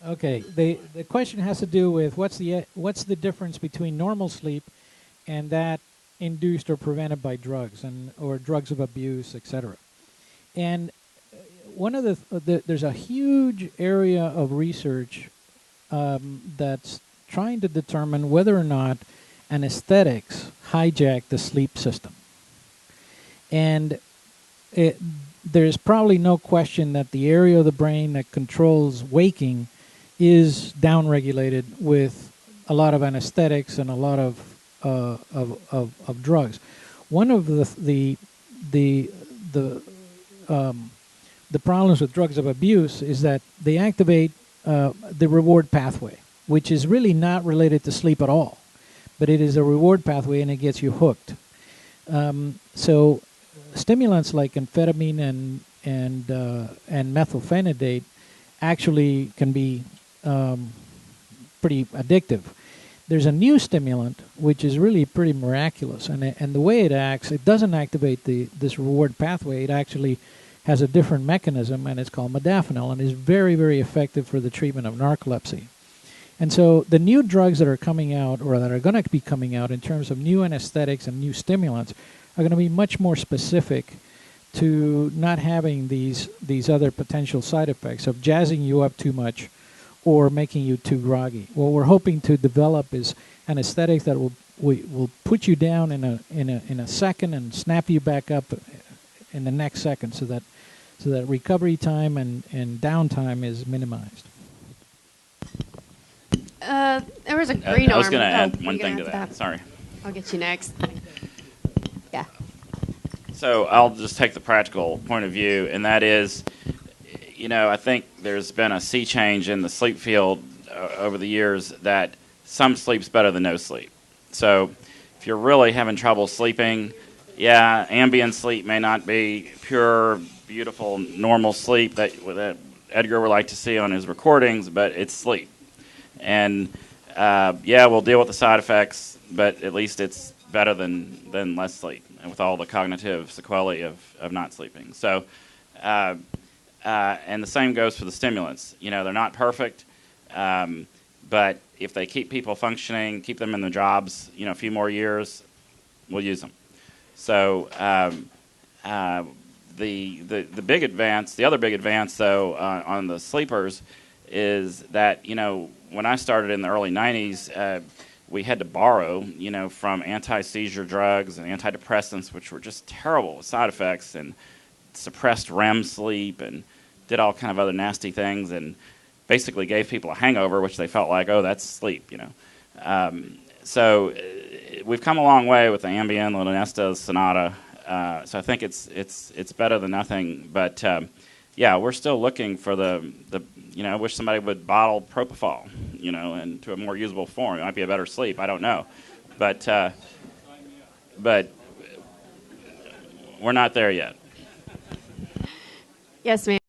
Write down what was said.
Okay. The question has to do with what's the difference between normal sleep and that induced or prevented by drugs and or drugs of abuse, etc. And one of there's a huge area of research that's trying to determine whether or not anesthetics hijack the sleep system. And there's probably no question that the area of the brain that controls waking is downregulated with a lot of anesthetics and a lot of drugs. One of the problems with drugs of abuse is that they activate the reward pathway, which is really not related to sleep at all, but it is a reward pathway and it gets you hooked. So stimulants like amphetamine and methylphenidate actually can be pretty addictive. There's a new stimulant which is really pretty miraculous, and the way it acts, it doesn't activate this reward pathway. It actually has a different mechanism, and it's called modafinil, and is very, very effective for the treatment of narcolepsy. And so the new drugs that are coming out, or that are going to be coming out in terms of new anesthetics and new stimulants, are going to be much more specific to not having these other potential side effects of jazzing you up too much or making you too groggy. What we're hoping to develop is anesthetics that will put you down in a second and snap you back up in the next second, so that recovery time and downtime is minimized. There was a green arm. I was going to add one thing to that. Sorry. I'll get you next. Yeah. So I'll just take the practical point of view, and that is, I think there's been a sea change in the sleep field over the years that some sleep's better than no sleep. So if you're really having trouble sleeping, ambient sleep may not be pure, beautiful, normal sleep that Edgar would like to see on his recordings, but it's sleep. And, we'll deal with the side effects, but at least it's better than less sleep, and with all the cognitive sequelae of not sleeping. So, and the same goes for the stimulants. They're not perfect, but if they keep people functioning, keep them in their jobs, a few more years, we'll use them. So the big advance, the other big advance, though, on the sleepers is that, when I started in the early 90s, we had to borrow, from anti-seizure drugs and antidepressants, which were just terrible side effects, and suppressed REM sleep and did all kind of other nasty things, and basically gave people a hangover, which they felt like, oh, that's sleep, So we've come a long way with the Ambien, Lunesta, Sonata. So I think it's better than nothing. But we're still looking for the I wish somebody would bottle propofol, into a more usable form. It might be a better sleep. I don't know, but we're not there yet. Yes, ma'am.